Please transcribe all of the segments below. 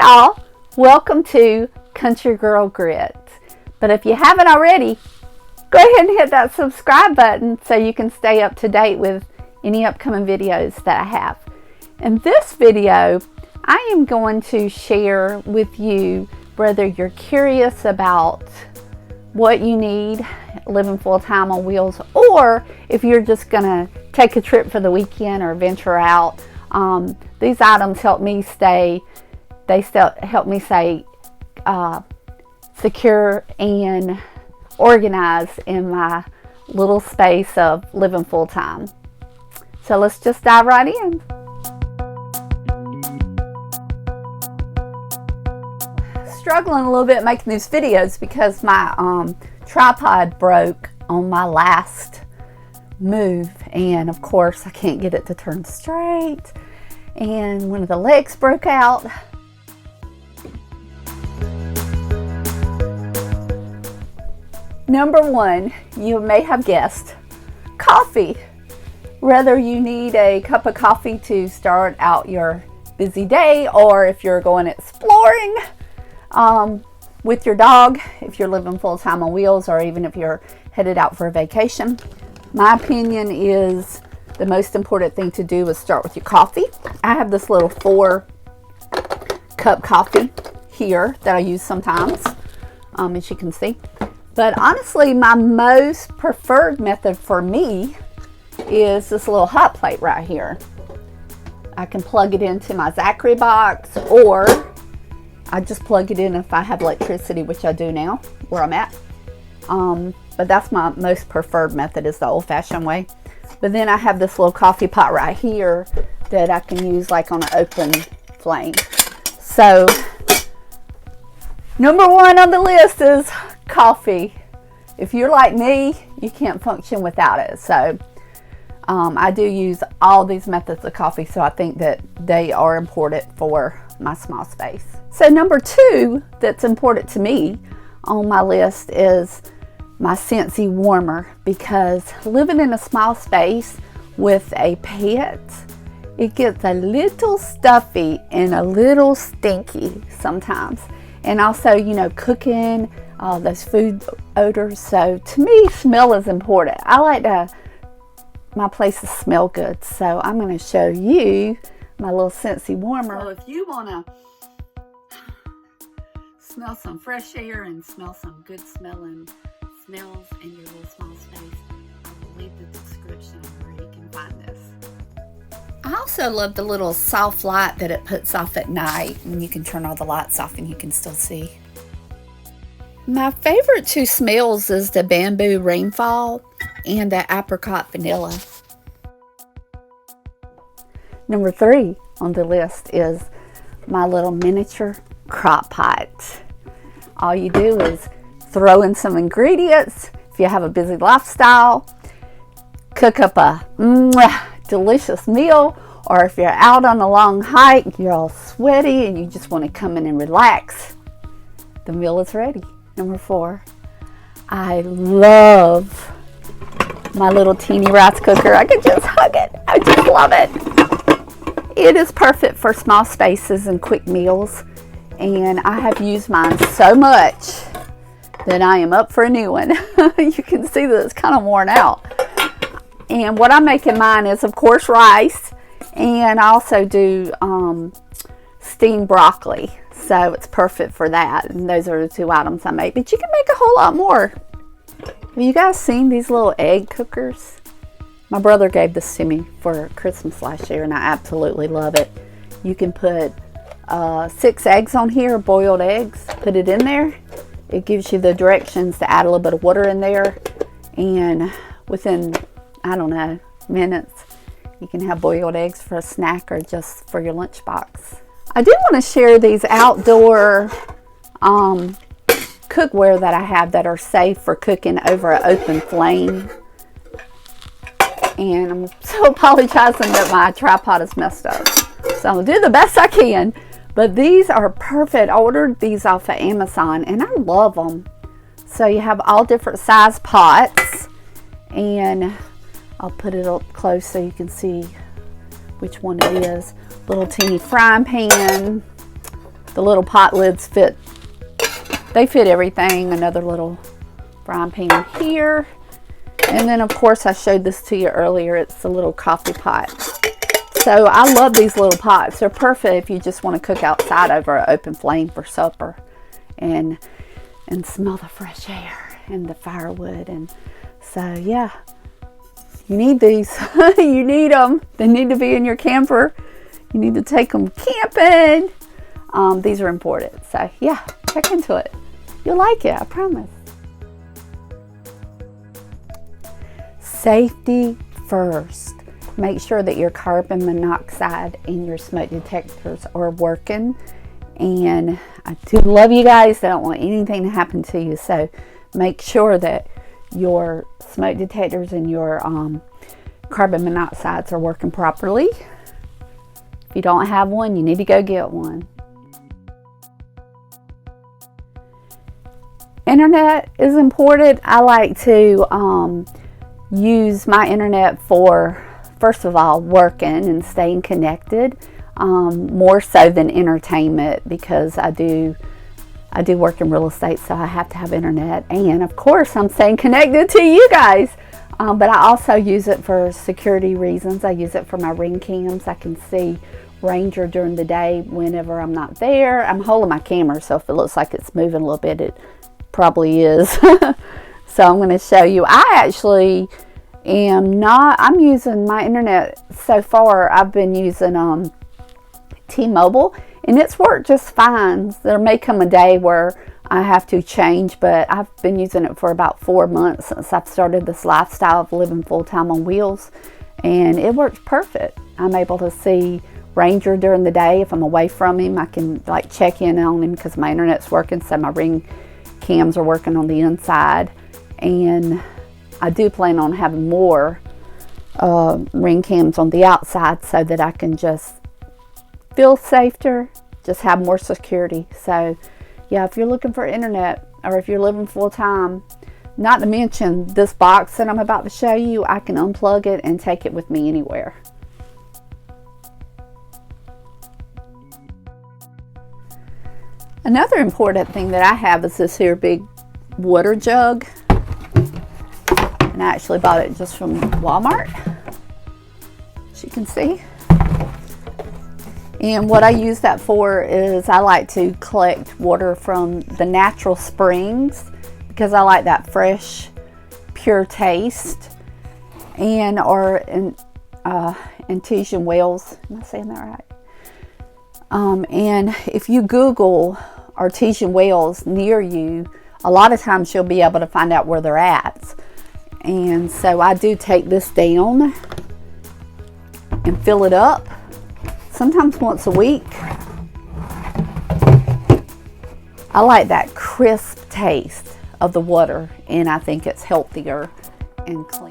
y'all, welcome to Country Girl Grit. But if you haven't already, go ahead and hit that subscribe button so you can stay up to date with any upcoming videos that I have. In this video, I am going to share with you whether you're curious about what you need living full-time on wheels, or if you're just gonna take a trip for the weekend or venture out. These items help me stay secure and organized in my little space of living full-time. So let's just dive right in. Struggling a little bit making these videos because my tripod broke on my last move, and of course I can't get it to turn straight, and one of the legs broke out. Number one, you may have guessed, coffee. Whether you need a cup of coffee to start out your busy day, or if you're going exploring with your dog, if you're living full-time on wheels, or even if you're headed out for a vacation, my opinion is the most important thing to do is start with your coffee. I have this little 4-cup coffee here that I use sometimes, as you can see. But honestly, my most preferred method for me is this little hot plate right here. I can plug it into my Zachary box, or I just plug it in if I have electricity, which I do now where I'm at. But that's my most preferred method, is the old-fashioned way. But then I have this little coffee pot right here that I can use like on an open flame. So number one on the list is coffee. If you're like me, you can't function without it. So I do use all these methods of coffee, so I think that they are important for my small space. So number two that's important to me on my list is my Sensey Warmer, because living in a small space with a pet, it gets a little stuffy and a little stinky sometimes. And also, you know, cooking, those food odors. So to me, smell is important. I like my place to smell good. So I'm going to show you my little Sensey Warmer. So if you want to smell some fresh air and smell some good smelling smells in your little small space, I will leave the description where you can find this. I also love the little soft light that it puts off at night, and you can turn all the lights off and you can still see. My favorite two smells is the bamboo rainfall and the apricot vanilla. Number three on the list is my little miniature crock pot. All you do is throw in some ingredients. If you have a busy lifestyle, cook up a delicious meal, or if you're out on a long hike, you're all sweaty and you just want to come in and relax, the meal is ready. Number four, I love my little teeny rice cooker. I could just hug it. I just love it. It is perfect for small spaces and quick meals, and I have used mine so much that I am up for a new one. You can see that it's kind of worn out. And what I make in mine is, of course, rice, and I also do steamed broccoli. So it's perfect for that. And those are the two items I make. But you can make a whole lot more. Have you guys seen these little egg cookers? My brother gave this to me for Christmas last year, and I absolutely love it. You can put 6 eggs on here, boiled eggs. Put it in there. It gives you the directions to add a little bit of water in there. And within, I don't know, minutes, you can have boiled eggs for a snack or just for your lunchbox. I do want to share these outdoor cookware that I have that are safe for cooking over an open flame. And I'm so apologizing that my tripod is messed up. So I'm going to do the best I can. But these are perfect. I ordered these off of Amazon, and I love them. So you have all different size pots. And I'll put it up close so you can see which one it is. Little teeny frying pan. The little pot lids fit, they fit everything. Another little frying pan here. And then of course I showed this to you earlier, it's the little coffee pot. So I love these little pots. They're perfect if you just want to cook outside over an open flame for supper and smell the fresh air and the firewood. And so yeah, you need these. You need them. They need to be in your camper. You need to take them camping. These are important. So yeah, check into it. You'll like it, I promise. Safety first. Make sure that your carbon monoxide and your smoke detectors are working. And I do love you guys. I don't want anything to happen to you. So make sure that your smoke detectors and your carbon monoxides are working properly. If you don't have one, you need to go get one. Internet is important. I like to use my internet for, first of all, working and staying connected, more so than entertainment, because I do work in real estate, so I have to have internet. And of course, I'm staying connected to you guys. But I also use it for security reasons. I use it for my ring cams. I can see Ranger during the day whenever I'm not there. I'm holding my camera, so if it looks like it's moving a little bit, it probably is. So I'm going to show you. I actually I'm using my internet so far. I've been using T-Mobile, and it's worked just fine. There may come a day where I have to change, but I've been using it for about 4 months since I've started this lifestyle of living full-time on wheels, and it works perfect. I'm able to see Ranger during the day. If I'm away from him, I can like check in on him because my internet's working, so my ring cams are working on the inside. And I do plan on having more ring cams on the outside so that I can just feel safer, just have more security. So yeah, if you're looking for internet, or if you're living full time, not to mention this box that I'm about to show you, I can unplug it and take it with me anywhere. Another important thing that I have is this here big water jug. And I actually bought it just from Walmart, as you can see. And what I use that for is I like to collect water from the natural springs because I like that fresh, pure taste. And or in artesian wells. Am I saying that right? And if you Google artesian wells near you, a lot of times you'll be able to find out where they're at. And so I do take this down and fill it up, sometimes once a week. I like that crisp taste of the water, and I think it's healthier and clean.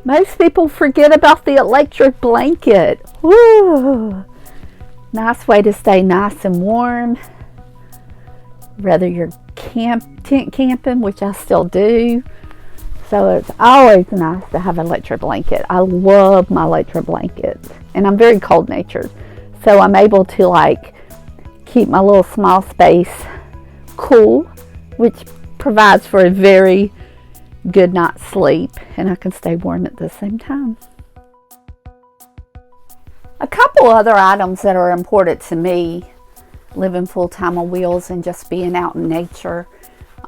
Most people forget about the electric blanket. Woo! Nice way to stay nice and warm. Whether you're tent camping, which I still do. So it's always nice to have an electric blanket. I love my electric blanket. And I'm very cold natured. So I'm able to like keep my little small space cool, which provides for a very good night's sleep, and I can stay warm at the same time. A couple other items that are important to me living full-time on wheels and just being out in nature,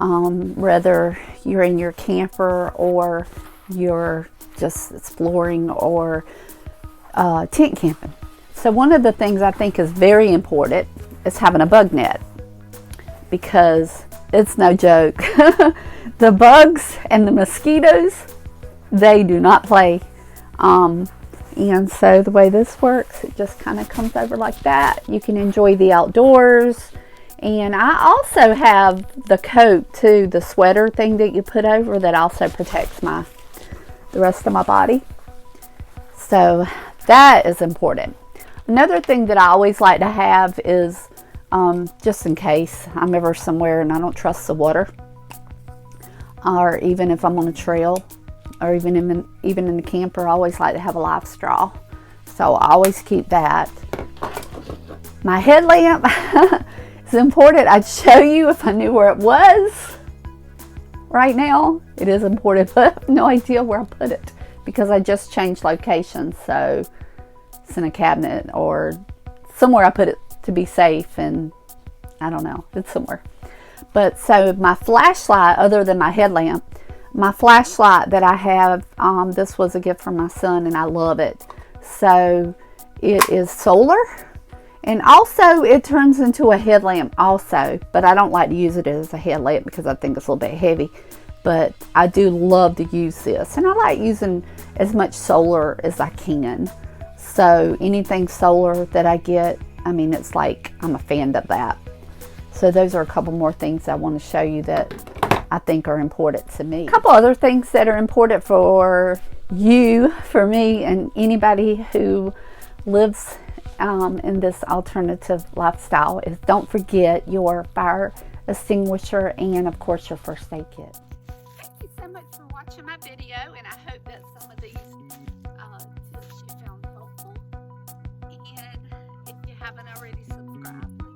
whether you're in your camper or you're just exploring or tent camping. So one of the things I think is very important is having a bug net, because it's no joke. The bugs and the mosquitoes, they do not play. And so the way this works, it just kind of comes over like that. You can enjoy the outdoors. And I also have the coat too, the sweater thing that you put over that also protects the rest of my body. So that is important. Another thing that I always like to have is just in case I'm ever somewhere and I don't trust the water, or even if I'm on a trail, or even in the camper. I always like to have a live straw, so I always keep that. My headlamp is important. I'd show you if I knew where it was. Right now it is important, but I have no idea where I put it because I just changed locations, so it's in a cabinet or somewhere I put it to be safe, and I don't know, it's somewhere. But so my flashlight, other than my headlamp, my flashlight that I have, this was a gift from my son and I love it. So it is solar, and also it turns into a headlamp also, but I don't like to use it as a headlamp because I think it's a little bit heavy. But I do love to use this, and I like using as much solar as I can. So anything solar that I get, I mean, it's like I'm a fan of that. So those are a couple more things I want to show you that I think are important to me. A couple other things that are important for you, for me, and anybody who lives in this alternative lifestyle is don't forget your fire extinguisher and, of course, your first aid kit. Thank you so much for watching my video, and I hope that some of these tips you found helpful. And if you haven't already subscribed, please